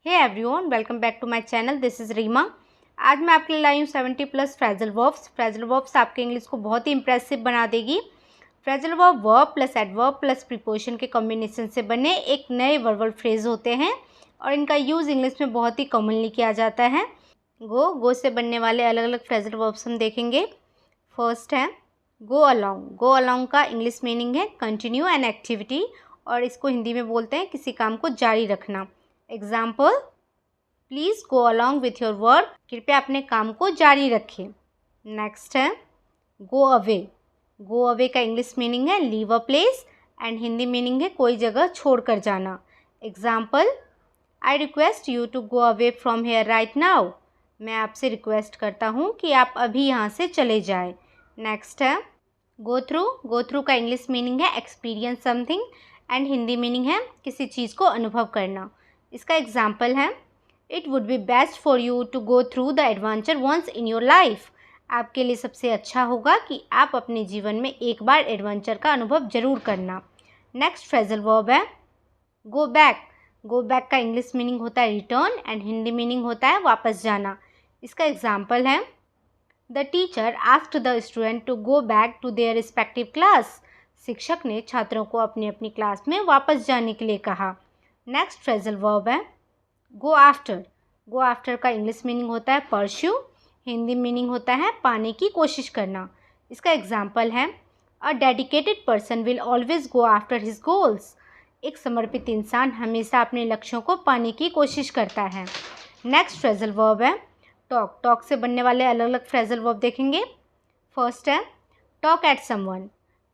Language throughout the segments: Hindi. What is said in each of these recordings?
Hey everyone, welcome back to my channel. This is Reema. आज मैं आपके लिए लाई हूँ 70+ फ्रेजल वर्ब्स। फ्रेजल वर्ब्स आपके इंग्लिश को बहुत ही इंप्रेसिव बना देगी। Phrasal verb verb plus adverb plus preposition के कॉम्बिनेशन से बने एक नए वर्बल फ्रेज होते हैं और इनका यूज़ इंग्लिश में बहुत ही कॉमनली किया जाता है। गो से बनने वाले अलग अलग फ्रेजल वर्ब्स हम देखेंगे। फर्स्ट है गो अलोंग। गो अलोंग का इंग्लिश मीनिंग है कंटिन्यू एन एक्टिविटी और इसको हिंदी में बोलते हैं किसी काम को जारी रखना। Example, please go along with your work. कृपया अपने काम को जारी रखें। नेक्स्ट है गो अवे। गो अवे का इंग्लिश मीनिंग है leave a place and Hindi meaning है कोई जगह छोड़कर जाना। Example, I request you to go away from here right now. मैं आपसे रिक्वेस्ट करता हूँ कि आप अभी यहाँ से चले जाएं। नेक्स्ट है गो थ्रू। गो थ्रू का इंग्लिश मीनिंग है experience something and Hindi meaning है किसी चीज़ को अनुभव करना। इसका एग्जाम्पल है it would be best for you to go through the adventure once in your life. आपके लिए सबसे अच्छा होगा कि आप अपने जीवन में एक बार एडवेंचर का अनुभव जरूर करना। नेक्स्ट फ्रेजल वर्ब है गो बैक। गो बैक का इंग्लिश मीनिंग होता है रिटर्न एंड हिंदी मीनिंग होता है वापस जाना। इसका एग्जाम्पल है the teacher asked the student to go back to their respective class. शिक्षक ने छात्रों को अपनी अपनी क्लास में वापस जाने के लिए कहा। नेक्स्ट फ्रेजल वर्ब है गो आफ्टर। गो आफ्टर का इंग्लिश मीनिंग होता है परस्यू, हिंदी मीनिंग होता है पाने की कोशिश करना। इसका एग्जाम्पल है a dedicated person will always go after his goals. एक समर्पित इंसान हमेशा अपने लक्ष्यों को पाने की कोशिश करता है। नेक्स्ट फ्रेजल वर्ब है टॉक। टॉक से बनने वाले अलग अलग फ्रेजल वर्ब देखेंगे। फर्स्ट है talk at someone.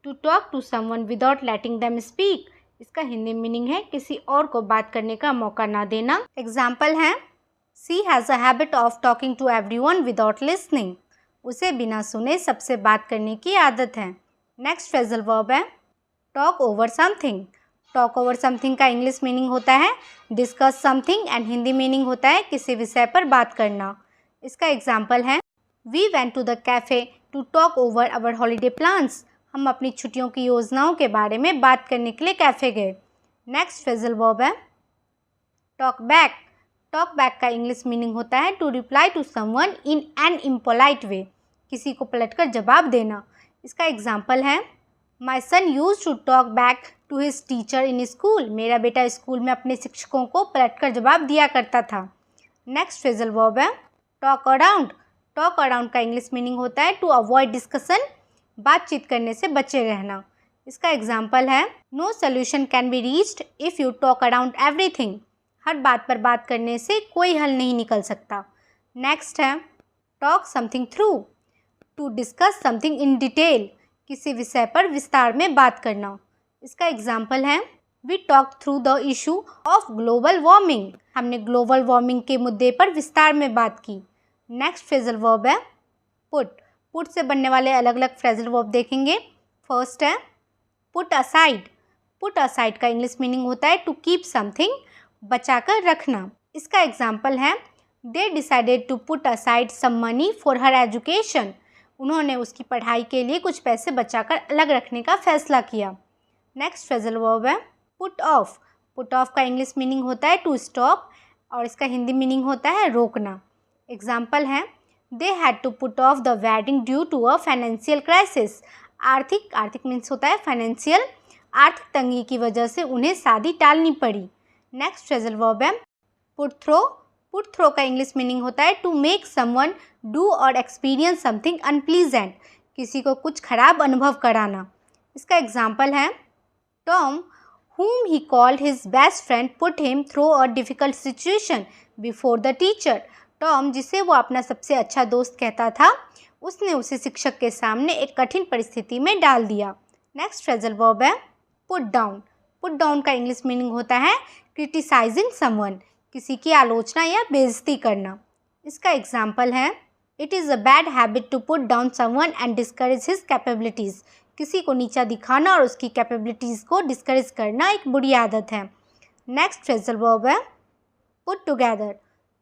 To talk to someone without letting them speak. इसका हिंदी मीनिंग है किसी और को बात करने का मौका ना देना। एग्जाम्पल है she has a habit of talking to everyone without listening. उसे बिना सुने सबसे बात करने की आदत है। नेक्स्ट फ्रेजल वर्ब है talk over something. Talk over something का इंग्लिश मीनिंग होता है discuss something and Hindi meaning होता है किसी विषय पर बात करना। इसका एग्जाम्पल है we went to the cafe to talk over our holiday plans. हम अपनी छुट्टियों की योजनाओं के बारे में बात करने के लिए कैफ़े गए। नेक्स्ट फ्रेजल वर्ब है टॉक बैक। टॉक बैक का इंग्लिश मीनिंग होता है to reply to someone in an impolite way. किसी को पलटकर जवाब देना। इसका एग्जाम्पल है my son use to talk back to his teacher in school. मेरा बेटा स्कूल में अपने शिक्षकों को पलटकर जवाब दिया करता था। नेक्स्ट फ्रेजल वर्ब है टॉक अराउंड। टॉक अराउंड का इंग्लिश मीनिंग होता है टू अवॉइड डिस्कशन, बातचीत करने से बचे रहना। इसका एग्जाम्पल है no solution can be reached if you talk around everything. हर बात पर बात करने से कोई हल नहीं निकल सकता। नेक्स्ट है talk something through. To discuss something in detail. किसी विषय पर विस्तार में बात करना। इसका एग्जाम्पल है we talk through the issue of global warming. हमने ग्लोबल वार्मिंग के मुद्दे पर विस्तार में बात की। नेक्स्ट फ्रेजल वर्ब है पुट। पुट से बनने वाले अलग अलग फ्रेजल वर्ब देखेंगे। फर्स्ट है पुट असाइड। पुट असाइड का इंग्लिश मीनिंग होता है टू कीप समथिंग, बचाकर रखना। इसका एग्जाम्पल है they decided to put aside some money for her education. उन्होंने उसकी पढ़ाई के लिए कुछ पैसे बचाकर अलग रखने का फैसला किया। नेक्स्ट फ्रेजल वर्ब है पुट ऑफ। पुट ऑफ का इंग्लिश मीनिंग होता है टू स्टॉप और इसका हिंदी मीनिंग होता है रोकना। एग्जाम्पल है they had to put off the wedding due to a financial crisis. आर्थिक मीन्स होता है फाइनेंशियल। आर्थिक तंगी की वजह से उन्हें शादी टालनी पड़ी। नेक्स्ट फ्रेजल वर्ब है पुट थ्रो। पुट थ्रो का इंग्लिश मीनिंग होता है टू मेक समवन डू और एक्सपीरियंस समथिंग अनप्लीजेंट। किसी को कुछ खराब अनुभव कराना। इसका एग्जाम्पल है Tom whom he called his best friend put him through a difficult situation before the teacher। Tom, जिसे वो अपना सबसे अच्छा दोस्त कहता था, उसने उसे शिक्षक के सामने एक कठिन परिस्थिति में डाल दिया। नेक्स्ट फ्रेजल वर्ब है पुट डाउन। पुट डाउन का इंग्लिश मीनिंग होता है क्रिटिसाइजिंग समवन, किसी की आलोचना या बेइज्जती करना। इसका एग्जाम्पल है it is a bad habit to put down someone and discourage his capabilities. किसी को नीचा दिखाना और उसकी कैपेबिलिटीज़ को डिस्करेज करना एक बुरी आदत है। नेक्स्ट फ्रेजल वर्ब है पुट टुगेदर।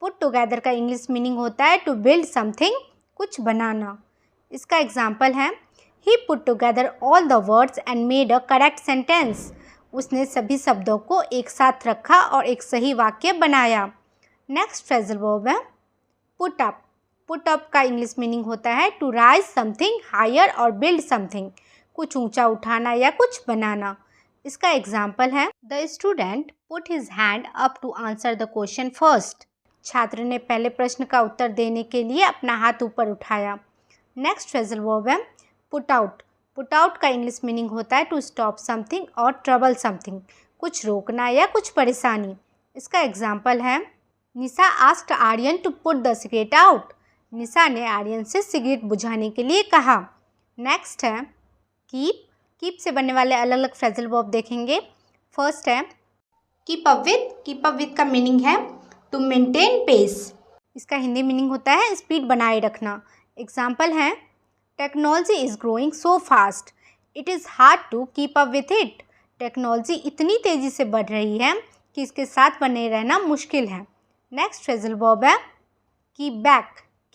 पुट टुगेदर का इंग्लिश मीनिंग होता है टू बिल्ड समथिंग, कुछ बनाना। इसका एग्जाम्पल है he put together all the words and made a correct sentence. उसने सभी शब्दों को एक साथ रखा और एक सही वाक्य बनाया। नेक्स्ट फ्रेजल वर्ब है पुट अप। पुट अप का इंग्लिश मीनिंग होता है टू राइज समथिंग हायर और बिल्ड समथिंग, कुछ ऊंचा उठाना या कुछ बनाना। इसका एग्जाम्पल है the student put his hand up to answer the question first. छात्र ने पहले प्रश्न का उत्तर देने के लिए अपना हाथ ऊपर उठाया। नेक्स्ट फ्रेजल वर्ब है पुट आउट। पुट आउट का इंग्लिश मीनिंग होता है टू स्टॉप समथिंग और ट्रबल समथिंग, कुछ रोकना या कुछ परेशानी। इसका एग्जाम्पल है Nisha asked Aryan to put the cigarette out. Nisha ने आर्यन से सिगरेट बुझाने के लिए कहा। नेक्स्ट है कीप। कीप से बनने वाले अलग अलग फ्रेजल वर्ब देखेंगे। फर्स्ट है keep up with. Keep up with का मीनिंग है टू मेंटेन पेस। इसका हिंदी मीनिंग होता है स्पीड बनाए रखना। एग्जाम्पल है technology is growing so fast, it is hard to keep up with it. Technology इतनी तेज़ी से बढ़ रही है कि इसके साथ बने रहना मुश्किल है। नेक्स्ट फ्रेजल वर्ब है कीप बैक।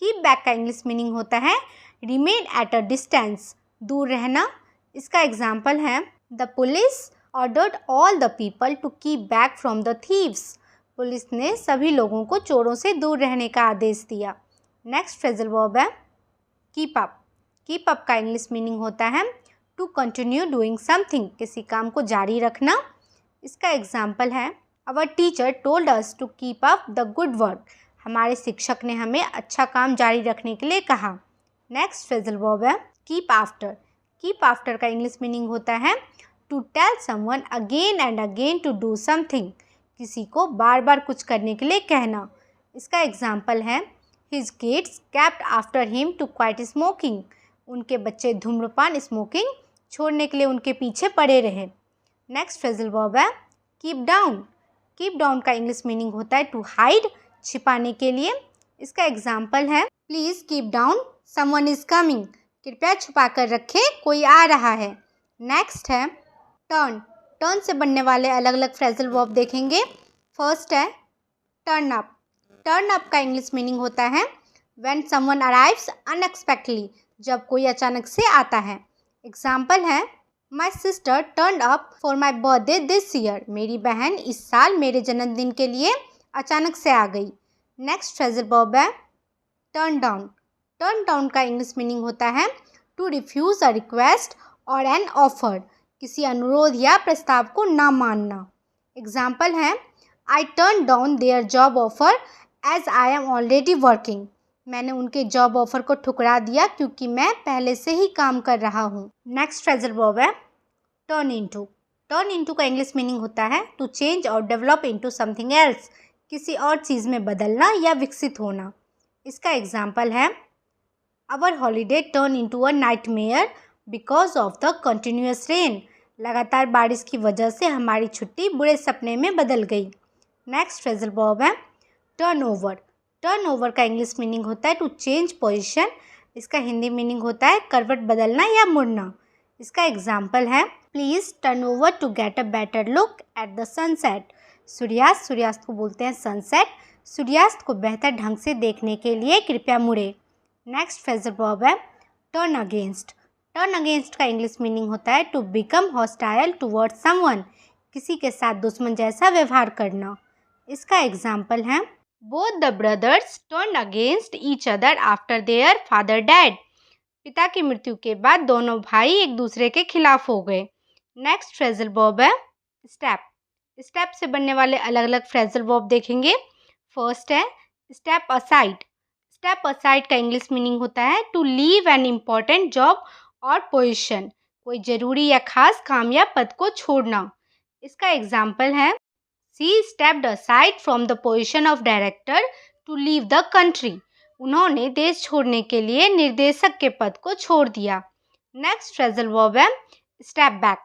कीप बैक का इंग्लिश मीनिंग होता है रिमेन एट अ डिस्टेंस, दूर रहना। इसका एग्जाम्पल है the police ordered all the people to keep back from the thieves. Police ने सभी लोगों को चोरों से दूर रहने का आदेश दिया। नेक्स्ट फ्रेजल वर्ब है कीप अप। कीप अप का इंग्लिश मीनिंग होता है टू कंटिन्यू डूइंग समथिंग, किसी काम को जारी रखना। इसका एग्जाम्पल है our teacher told us to keep up the good work. हमारे शिक्षक ने हमें अच्छा काम जारी रखने के लिए कहा। नेक्स्ट फ्रेजल वर्ब है कीप आफ्टर। कीप आफ्टर का इंग्लिश मीनिंग होता है to tell someone again and again to do something, किसी को बार बार कुछ करने के लिए कहना। इसका एग्जाम्पल है his kids kept after him to quit smoking. उनके बच्चे धूम्रपान स्मोकिंग छोड़ने के लिए उनके पीछे पड़े रहे। नेक्स्ट फ्रेजल वर्ब है कीप डाउन। कीप डाउन का इंग्लिश मीनिंग होता है टू हाइड, छिपाने के लिए। इसका एग्जाम्पल है please keep down someone is coming. कृपया छुपा कर रखें, कोई आ रहा है। नेक्स्ट है टर्न। टर्न से बनने वाले अलग अलग फ्रेजल वर्ब देखेंगे। फर्स्ट है टर्न अप। टर्न अप का इंग्लिश मीनिंग होता है व्हेन समवन अराइव्स अनएक्सपेक्टली, जब कोई अचानक से आता है। एग्जाम्पल है my sister turn up for my birthday this year. मेरी बहन इस साल मेरे जन्मदिन के लिए अचानक से आ गई। नेक्स्ट फ्रेजल वर्ब है टर्न डाउन। टर्न डाउन का इंग्लिश मीनिंग होता है टू रिफ्यूज़ अ रिक्वेस्ट और एन ऑफर, किसी अनुरोध या प्रस्ताव को ना मानना। एग्जाम्पल है I turn down their job offer as I am already working. मैंने उनके जॉब ऑफर को ठुकरा दिया क्योंकि मैं पहले से ही काम कर रहा हूँ। नेक्स्ट फ्रेजल वर्ब है टर्न इनटू। टर्न इनटू का इंग्लिश मीनिंग होता है टू चेंज और डेवलप इनटू समथिंग एल्स, किसी और चीज़ में बदलना या विकसित होना। इसका एग्जाम्पल है our holiday turn into a nightmare because of the continuous rain. लगातार बारिश की वजह से हमारी छुट्टी बुरे सपने में बदल गई। नेक्स्ट फ्रेजल वर्ब है टर्न ओवर। टर्न ओवर का इंग्लिश मीनिंग होता है टू चेंज पोजीशन। इसका हिंदी मीनिंग होता है करवट बदलना या मुड़ना। इसका एग्जाम्पल है please turn over to get a better look at the sunset. सूर्यास्त, सूर्यास्त को बोलते हैं सनसेट। सूर्यास्त को बेहतर ढंग से देखने के लिए कृपया मुड़े। नेक्स्ट फ्रेजल वर्ब है टर्न अगेंस्ट। टर्न अगेंस्ट का इंग्लिश मीनिंग होता है to become hostile toward someone, किसी के साथ दुश्मन जैसा व्यवहार करना। इसका एग्जाम्पल है both the brothers turn against each other after their father dad. पिता की मृत्यु के बाद दोनों भाई एक दूसरे के खिलाफ हो गए। नेक्स्ट फ्रेजल वर्ब है स्टेप। स्टेप से बनने वाले अलग अलग फ्रेजल वर्ब देखेंगे। फर्स्ट है स्टेप असाइड। स्टेप असाइड का इंग्लिश मीनिंग होता है to leave an important job और पोजीशन, कोई ज़रूरी या खास काम या पद को छोड़ना। इसका एग्जाम्पल है She stepped aside from the position of director to leave the country. उन्होंने देश छोड़ने के लिए निर्देशक के पद को छोड़ दिया। नेक्स्ट फ्रेजल वर्ब है स्टेप बैक।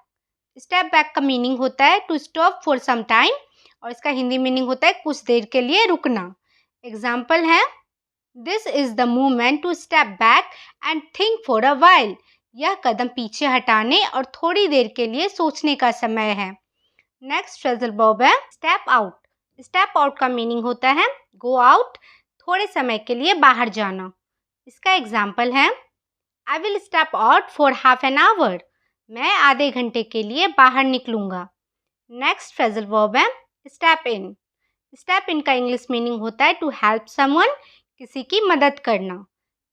स्टेप बैक का मीनिंग होता है to stop for some time और इसका हिंदी मीनिंग होता है कुछ देर के लिए रुकना। एग्जाम्पल है this is the movement to step back and think for a while. यह कदम पीछे हटाने और थोड़ी देर के लिए सोचने का समय है। नेक्स्ट फ्रेजल वर्ब है स्टेप आउट। स्टेप आउट का मीनिंग होता है गो आउट, थोड़े समय के लिए बाहर जाना। इसका एग्जाम्पल है I will step out for half an hour. मैं आधे घंटे के लिए बाहर निकलूंगा। नेक्स्ट फ्रेजल वर्ब है स्टेप इन। स्टेप इन का इंग्लिश मीनिंग होता है टू हेल्प समवन, किसी की मदद करना।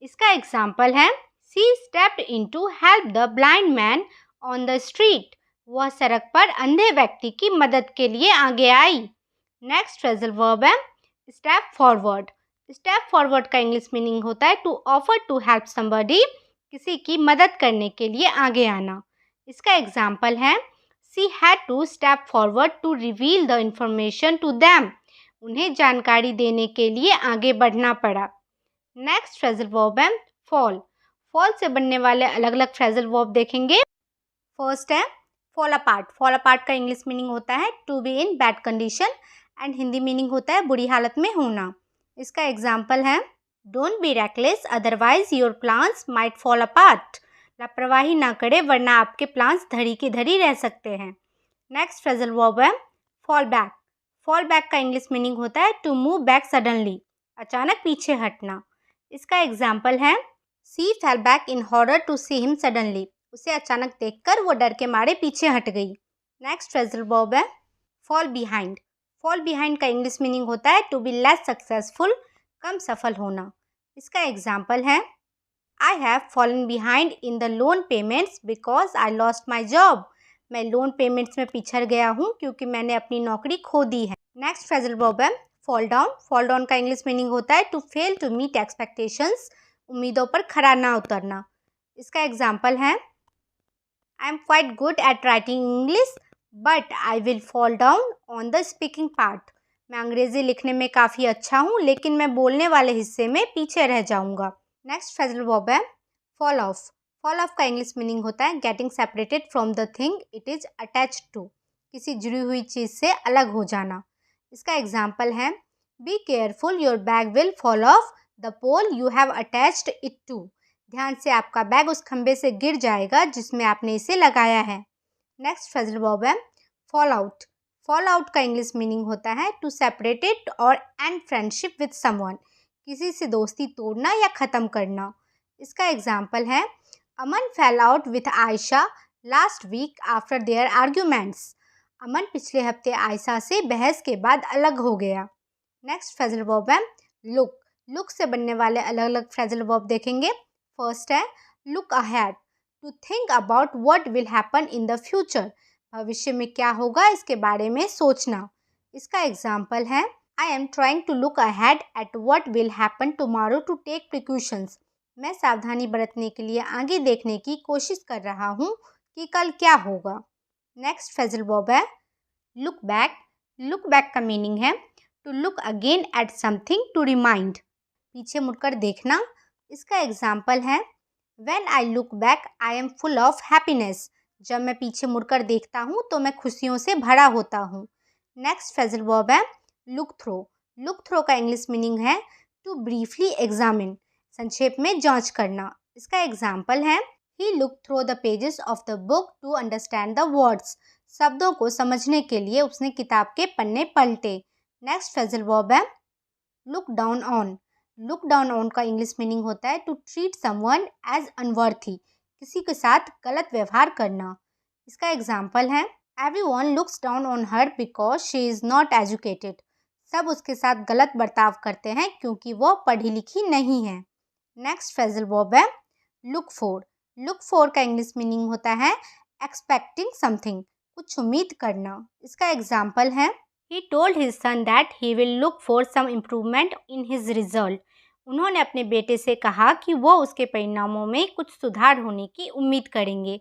इसका एग्जाम्पल है she stepped in to help the blind man on the street. वह सड़क पर अंधे व्यक्ति की मदद के लिए आगे आई। नेक्स्ट फ्रेजल वर्ब है स्टेप फॉरवर्ड। स्टेप फॉरवर्ड का इंग्लिश मीनिंग होता है to offer to help somebody, किसी की मदद करने के लिए आगे आना। इसका एग्जाम्पल है she had to step forward to reveal the information to them. उन्हें जानकारी देने के लिए आगे बढ़ना पड़ा। नेक्स्ट फ्रेजल वर्ब है फॉल। फॉल से बनने वाले अलग अलग फ्रेजल वर्ब देखेंगे। फर्स्ट है फॉल अपार्ट। फॉल अपार्ट का इंग्लिश मीनिंग होता है to be in bad condition and Hindi meaning होता है बुरी हालत में होना। इसका एग्जाम्पल है don't be reckless otherwise your plans might fall apart. लापरवाही ना करें वरना आपके प्लान्स धड़ी की धड़ी रह सकते हैं। नेक्स्ट फ्रेजल वर्ब है फॉल बैक। फॉल बैक का इंग्लिश मीनिंग होता है टू मूव बैक सडनली, अचानक पीछे हटना। इसका एग्जाम्पल है she fell back in horror to see him suddenly. उसे अचानक देखकर वो डर के मारे पीछे हट गई। नेक्स्ट फ्रेजल वर्ब है फॉल बिहाइंड। फॉल बिहाइंड का इंग्लिश मीनिंग होता है टू बी लेस सक्सेसफुल, कम सफल होना। इसका एग्जाम्पल है I have fallen behind in the loan payments because I lost my job. मैं लोन पेमेंट्स में पिछड़ गया हूँ क्योंकि मैंने अपनी नौकरी खो दी है। नेक्स्ट फ्रेजल वर्ब है फॉल डाउन। फॉल डाउन का इंग्लिश मीनिंग होता है to fail to meet expectations, उम्मीदों पर खरा ना उतरना। इसका एग्जाम्पल है I am quite good at writing English but I will fall down on the speaking part. मैं अंग्रेजी लिखने में काफ़ी अच्छा हूँ लेकिन मैं बोलने वाले हिस्से में पीछे रह जाऊँगा। नेक्स्ट फ्रेजल वर्ब है फॉल ऑफ। फॉल ऑफ का इंग्लिश मीनिंग होता है getting separated from the thing it is attached to, किसी जुड़ी हुई चीज़ से अलग हो जाना। इसका एग्जाम्पल है be careful your bag will fall off the pole you have attached it to. ध्यान से, आपका बैग उस खंबे से गिर जाएगा जिसमें आपने इसे लगाया है। नेक्स्ट फ्रेजल वर्ब है फॉल आउट। फॉल आउट का इंग्लिश मीनिंग होता है टू सेपरेटेड और एंड फ्रेंडशिप विद समवन, किसी से दोस्ती तोड़ना या ख़त्म करना। इसका एग्जाम्पल है Aman fell out with Ayesha last week after their arguments. Aman पिछले हफ्ते आयशा से बहस के बाद अलग हो गया। नेक्स्ट फ्रेजल वर्ब है लुक। लुक से बनने वाले अलग अलग फ्रेजल वर्ब देखेंगे। फर्स्ट है look ahead, to think about what will happen in the future. भविष्य में क्या होगा इसके बारे में सोचना। इसका एग्जाम्पल है I am trying to look ahead at what will happen tomorrow to take precautions. मैं सावधानी बरतने के लिए आगे देखने की कोशिश कर रहा हूँ कि कल क्या होगा। नेक्स्ट फ्रेजल वर्ब है लुक बैक। लुक बैक का मीनिंग है to look again at something to remind, पीछे मुड़कर देखना। इसका एग्जाम्पल है when I look back I am full of happiness. जब मैं पीछे मुड़कर देखता हूँ तो मैं खुशियों से भरा होता हूँ। नेक्स्ट फ्रेजल वर्ब है लुक थ्रो। लुक थ्रो का इंग्लिश मीनिंग है टू ब्रीफली एग्जामिन, संक्षेप में जांच करना। इसका एग्जाम्पल है he look through the pages of the book to understand the words. शब्दों को समझने के लिए उसने किताब के पन्ने पलटे। नेक्स्ट फ्रेजल वर्ब है look down on. Look down on का इंग्लिश मीनिंग होता है to treat someone as unworthy, किसी के साथ गलत व्यवहार करना। इसका एग्जाम्पल है everyone looks down on her because she is not educated. सब उसके साथ गलत बर्ताव करते हैं क्योंकि वो पढ़ी लिखी नहीं है। नेक्स्ट फ्रेजल वर्ब है लुक फॉर। लुक फॉर का इंग्लिश मीनिंग होता है एक्सपेक्टिंग समथिंग, कुछ उम्मीद करना। इसका एग्जाम्पल है he told his son that he will look for some improvement in his result. उन्होंने अपने बेटे से कहा कि वो उसके परिणामों में कुछ सुधार होने की उम्मीद करेंगे।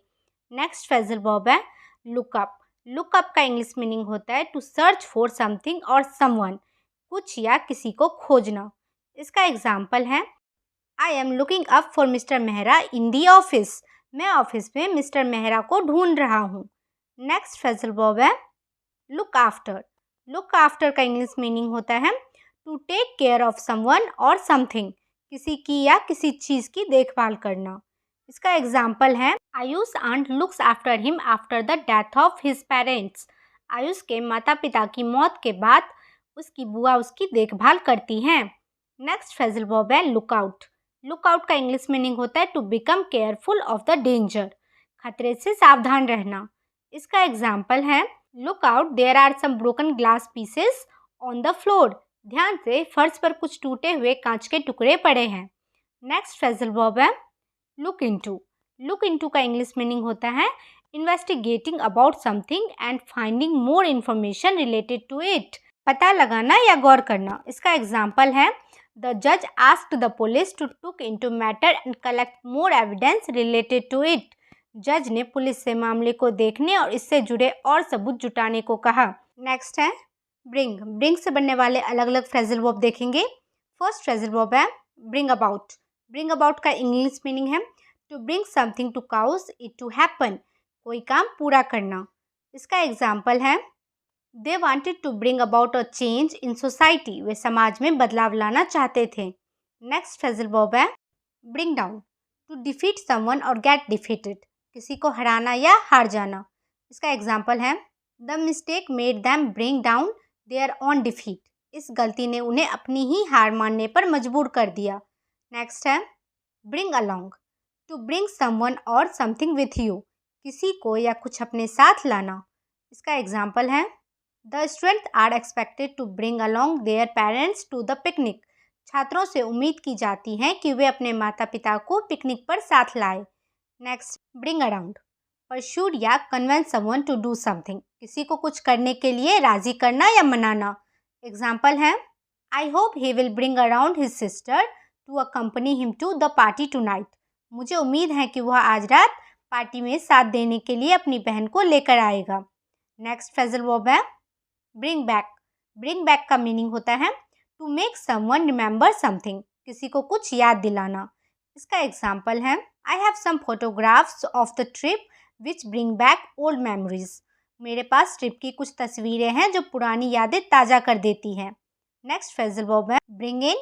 नेक्स्ट फ्रेजल वर्ब है लुक अप। लुक अप का इंग्लिश मीनिंग होता है टू सर्च फॉर समथिंग और समवन, कुछ या किसी को खोजना। इसका एग्जाम्पल है I am looking up for mister Mehra in the office. मैं ऑफिस में मिस्टर मेहरा को ढूंढ रहा हूँ। नेक्स्ट फ्रेजल वर्ब है लुक आफ्टर। लुक आफ्टर का इंग्लिश मीनिंग होता है to take care of someone और समथिंग, किसी की या किसी चीज़ की देखभाल करना। इसका एग्जाम्पल है Ayush aunt looks after him after the death of his parents. Ayush के माता पिता की मौत के बाद उसकी बुआ उसकी देखभाल करती हैं। नेक्स्ट फ्रेजल वर्ब है लुक आउट। लुक आउट का इंग्लिश मीनिंग होता है to become careful of the danger, खतरे से सावधान रहना। इसका एग्जाम्पल है look out there are some broken glass pieces on the floor, ध्यान से, फर्श पर कुछ टूटे हुए कांच के टुकड़े पड़े हैं। नेक्स्ट फ्रेजल वर्ब है लुक इनटू। लुक इनटू का इंग्लिश मीनिंग होता है investigating about something and finding more information related to it. पता लगाना या गौर करना। इसका एग्जाम्पल है द जज asked the police to took into matter and collect more evidence related to it. जज ने पुलिस से मामले को देखने और इससे जुड़े और सबूत जुटाने को कहा। नेक्स्ट है ब्रिंग। ब्रिंग से बनने वाले अलग अलग फ्रेजल वर्ब देखेंगे। फर्स्ट फ्रेजल वर्ब है ब्रिंग अबाउट। ब्रिंग अबाउट का इंग्लिश मीनिंग है to bring something to cause it to happen, कोई काम पूरा करना। इसका एग्जाम्पल है they wanted to bring about a change in society. वे समाज में बदलाव लाना चाहते थे। नेक्स्ट फ्रेजल वर्ब है bring down. To defeat someone और गेट डिफीटेड, किसी को हराना या हार जाना। इसका एग्जाम्पल है the mistake made them bring down their on defeat. इस गलती ने उन्हें अपनी ही हार मानने पर मजबूर कर दिया। नेक्स्ट है bring along. To bring someone और समथिंग विथ यू, किसी को या कुछ अपने साथ लाना। इसका एग्जाम्पल है the students are expected to bring along their parents to the picnic. छात्रों से उम्मीद की जाती है कि वे अपने माता पिता को पिकनिक पर साथ लाए। Next bring around. परसूड या convince someone to do something, किसी को कुछ करने के लिए राजी करना या मनाना। एग्जाम्पल है I hope he will bring around his sister to accompany him to the party tonight. मुझे उम्मीद है कि वह आज रात पार्टी में साथ देने के लिए अपनी बहन को लेकर आएगा। नेक्स्ट फ्रेजल वर्ब है ब्रिंग बैक। ब्रिंग बैक का मीनिंग होता है to make someone remember something, किसी को कुछ याद दिलाना। इसका एग्जाम्पल है I have some photographs of the trip which bring back old memories. मेरे पास ट्रिप की कुछ तस्वीरें हैं जो पुरानी यादें ताज़ा कर देती हैं। नेक्स्ट फ्रेजल वर्ब है ब्रिंग इन।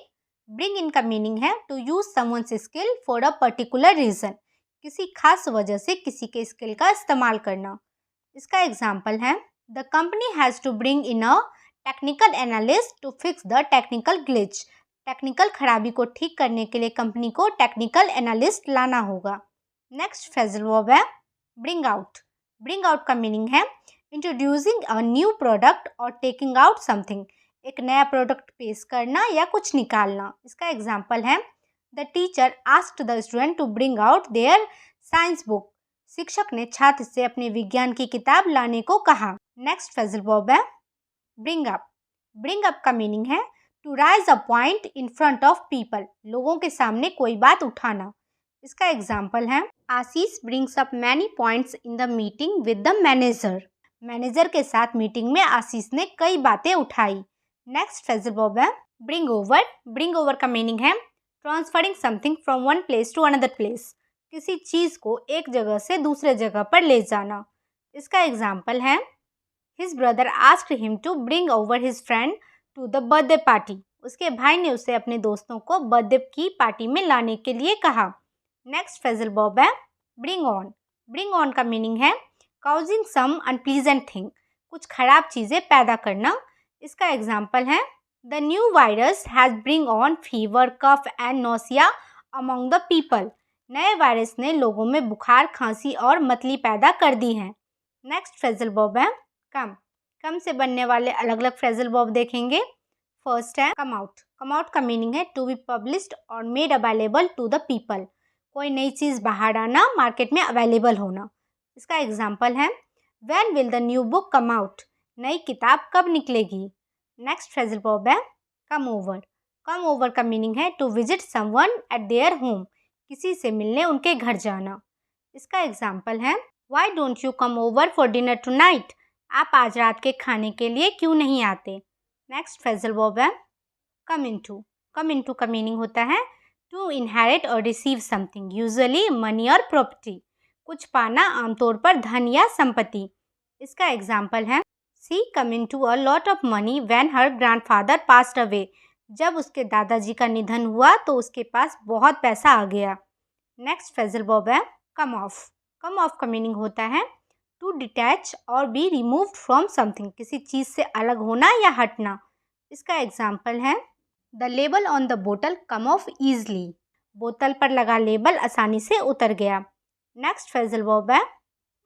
ब्रिंग इन का मीनिंग है to use someone's skill for a particular reason, किसी खास वजह से किसी के स्किल का इस्तेमाल करना। इसका एग्जाम्पल है the company has to bring in a technical analyst to fix the technical glitch. Technical खराबी को ठीक करने के लिए कंपनी को टेक्निकल एनालिस्ट लाना होगा। नेक्स्ट फ्रेजल वर्ब है ब्रिंग आउट। ब्रिंग आउट का मीनिंग है इंट्रोड्यूसिंग अ न्यू प्रोडक्ट और टेकिंग आउट समथिंग, एक नया प्रोडक्ट पेश करना या कुछ निकालना। इसका एग्जाम्पल है the teacher asked the student to bring out their science book. शिक्षक ने छात्र से अपने विज्ञान की किताब लाने को कहा। नेक्स्ट फ्रेजल वर्ब है ब्रिंग अप। ब्रिंग अप का मीनिंग है to rise a point in front of people, लोगों के सामने कोई बात उठाना। इसका एग्जाम्पल है Ashish brings up many points in the meeting with the manager. Manager के साथ मीटिंग में आशीष ने कई बातें उठाई। नेक्स्ट फ्रेजल वर्ब है ब्रिंग ओवर। ब्रिंग ओवर का मीनिंग है transferring something from one place to another place, किसी चीज़ को एक जगह से दूसरे जगह पर ले जाना। इसका एग्जाम्पल है his brother asked him to bring over his friend to the birthday party. उसके भाई ने उसे अपने दोस्तों को बर्थडे की पार्टी में लाने के लिए कहा। नेक्स्ट फ्रेजल वर्ब है ब्रिंग ऑन। ब्रिंग ऑन का मीनिंग है काउजिंग सम अनप्लीजेंट थिंग, कुछ खराब चीज़ें पैदा करना। इसका एग्जाम्पल है the new virus has bring on fever cough and nausea among the people. नए वायरस ने लोगों में बुखार, खांसी और मतली पैदा कर दी है। नेक्स्ट फ्रेजल वर्ब है कम। कम से बनने वाले अलग अलग फ्रेजल वर्ब देखेंगे। फर्स्ट है कम आउट। कम आउट का मीनिंग है टू बी पब्लिश्ड और made available to the people, कोई नई चीज़ बाहर आना, मार्केट में अवेलेबल होना। इसका एग्जाम्पल है when will the new book come out, नई किताब कब निकलेगी। नेक्स्ट फ्रेजल वर्ब है कम ओवर। कम ओवर का मीनिंग है to visit someone at their home, किसी से मिलने उनके घर जाना। इसका एग्जाम्पल है why don't you come over for dinner tonight, आप आज रात के खाने के लिए क्यों नहीं आते। नेक्स्ट फ्रेजल वर्ब है कम इनटू। कम इनटू का मीनिंग होता है टू इनहेरिट और रिसीव समथिंग, यूजुअली मनी और प्रॉपर्टी, कुछ पाना, आमतौर पर धन या संपत्ति। इसका एग्जाम्पल है she come into a lot of money when her grandfather passed away. जब उसके दादाजी का निधन हुआ तो उसके पास बहुत पैसा आ गया। नेक्स्ट फ्रेजल वर्ब है कम ऑफ। कम ऑफ का मीनिंग होता है टू डिटैच और बी रिमूव्ड फ्रॉम समथिंग, किसी चीज़ से अलग होना या हटना। इसका एग्जाम्पल है द लेबल ऑन द बोतल कम ऑफ ईजली, बोतल पर लगा लेबल आसानी से उतर गया। नेक्स्ट फ्रेजल वर्ब है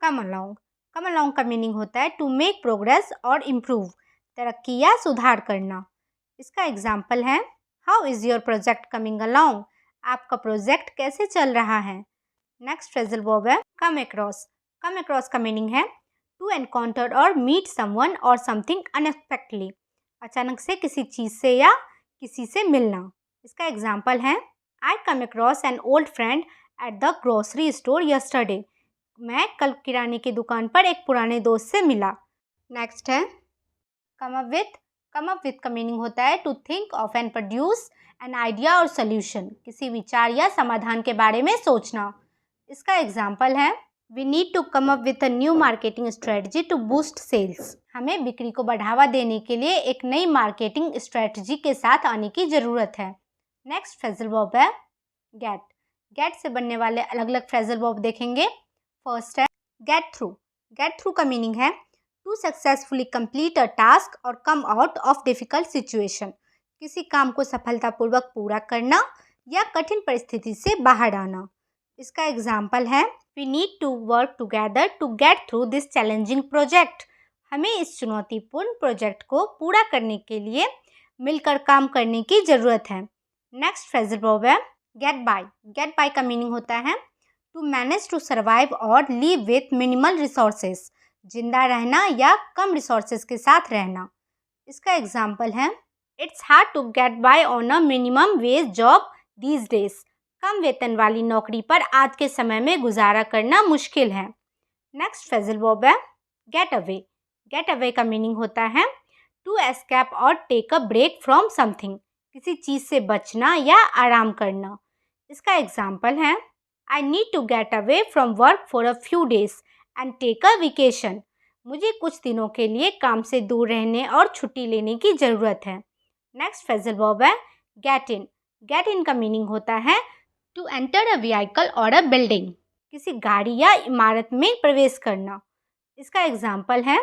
कम अलोंग। कम अलोंग का मीनिंग होता है टू मेक प्रोग्रेस और इम्प्रूव, तरक्की या सुधार करना। इसका एग्जाम्पल है how is your project coming along, आपका प्रोजेक्ट कैसे चल रहा है। नेक्स्ट फ्रेजल वर्ब है कम अक्रॉस। कम अक्रॉस का मीनिंग है टू एनकाउंटर और मीट समवन और समथिंग अनएक्सपेक्टली, अचानक से किसी चीज़ से या किसी से मिलना। इसका एग्जाम्पल है I come across an old friend at the grocery store yesterday, मैं कल किराने की दुकान पर एक पुराने दोस्त से मिला। नेक्स्ट है come up with. Come up with का मीनिंग होता है to think of and produce an idea और सोल्यूशन, किसी विचार या समाधान के बारे में सोचना। इसका एग्जाम्पल है we need to come up with a new marketing strategy to boost sales, हमें बिक्री को बढ़ावा देने के लिए एक नई मार्केटिंग स्ट्रेटजी के साथ आने की ज़रूरत है। नेक्स्ट फ्रेजल वर्ब है गेट। गेट से बनने वाले अलग अलग फ्रेजल वर्ब देखेंगे। फर्स्ट है गेट थ्रू। गेट थ्रू का मीनिंग है to successfully complete a task और come out of difficult situation, किसी काम को सफलतापूर्वक पूरा करना या कठिन परिस्थिति से बाहर आना। इसका एग्जाम्पल है we need to work together to get through this challenging project, हमें इस चुनौतीपूर्ण प्रोजेक्ट को पूरा करने के लिए मिलकर काम करने की ज़रूरत है। नेक्स्ट फ्रेजल वर्ब है गेट बाय। गेट बाय का मीनिंग होता है टू मैनेज टू सर्वाइव और लिव विथ मिनिमल रिसोर्सेज, जिंदा रहना या कम रिसोर्सेज के साथ रहना। इसका एग्जाम्पल है it's hard to get by on a minimum wage job these days, कम वेतन वाली नौकरी पर आज के समय में गुजारा करना मुश्किल है। नेक्स्ट फ्रेजल वर्ब है गेट अवे। गेट अवे का मीनिंग होता है टू एस्केप और take a break from something, किसी चीज़ से बचना या आराम करना। इसका एग्जाम्पल है I need to get away from work for a few days and take a vacation, मुझे कुछ दिनों के लिए काम से दूर रहने और छुट्टी लेने की ज़रूरत है। नेक्स्ट फ्रेजल वर्ब है गेट इन। गेट इन का मीनिंग होता है टू एंटर अ व्हीकल और अ बिल्डिंग, किसी गाड़ी या इमारत में प्रवेश करना। इसका एग्जाम्पल है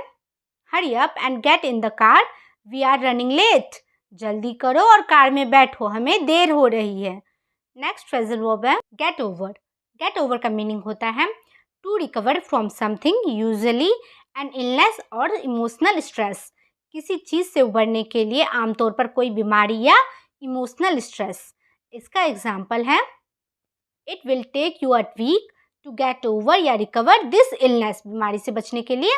hurry up and get in the car, we are running late, जल्दी करो और कार में बैठो, हमें देर हो रही है। नेक्स्ट फ्रेजल वर्ब है गेट ओवर। गेट ओवर का मीनिंग होता है to recover from something usually an illness और इमोशनल स्ट्रेस, किसी चीज़ से उबरने के लिए आमतौर पर कोई बीमारी या इमोशनल स्ट्रेस। इसका एग्जाम्पल है it will take you a week to get over या रिकवर दिस इलनेस, बीमारी से बचने के लिए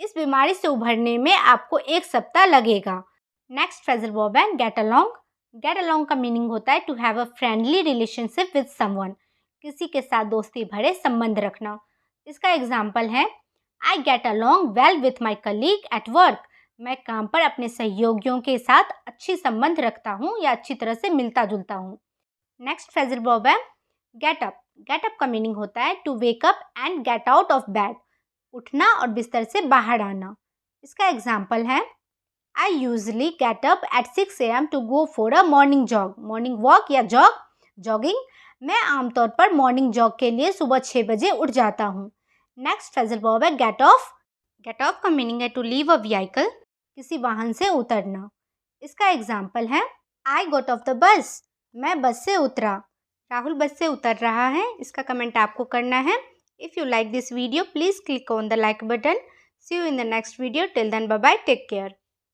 इस बीमारी से उभरने में आपको 1 सप्ताह लगेगा। नेक्स्ट फ्रेजल वर्ब है गेट अलोंग। गेट अलोंग का मीनिंग होता है to have a friendly relationship with someone, किसी के साथ दोस्ती भरे संबंध रखना। इसका एग्जाम्पल है I get along well with my colleague at work, मैं काम पर अपने सहयोगियों के साथ अच्छी संबंध रखता हूँ या अच्छी तरह से मिलता जुलता हूँ। नेक्स्ट फ्रेजल वर्ब है गेट अप। गेट अप का मीनिंग होता है to wake up and get out of bed, उठना और बिस्तर से बाहर आना। इसका एग्जाम्पल है I usually get up at 6 AM to go for a morning jog, morning walk या जॉगिंग, मैं आमतौर पर मॉर्निंग जॉग के लिए सुबह 6 बजे उठ जाता हूँ। नेक्स्ट फ्रेजल वर्ब है गेट ऑफ। गेट ऑफ का मीनिंग है टू लीव अ व्हीकल, किसी वाहन से उतरना। इसका एग्जाम्पल है I got off the bus, मैं बस से उतरा। राहुल बस से उतर रहा है। इसका कमेंट आपको करना है। If you like this video please click on the like button. See you in the next video. Till then, bye bye, take care.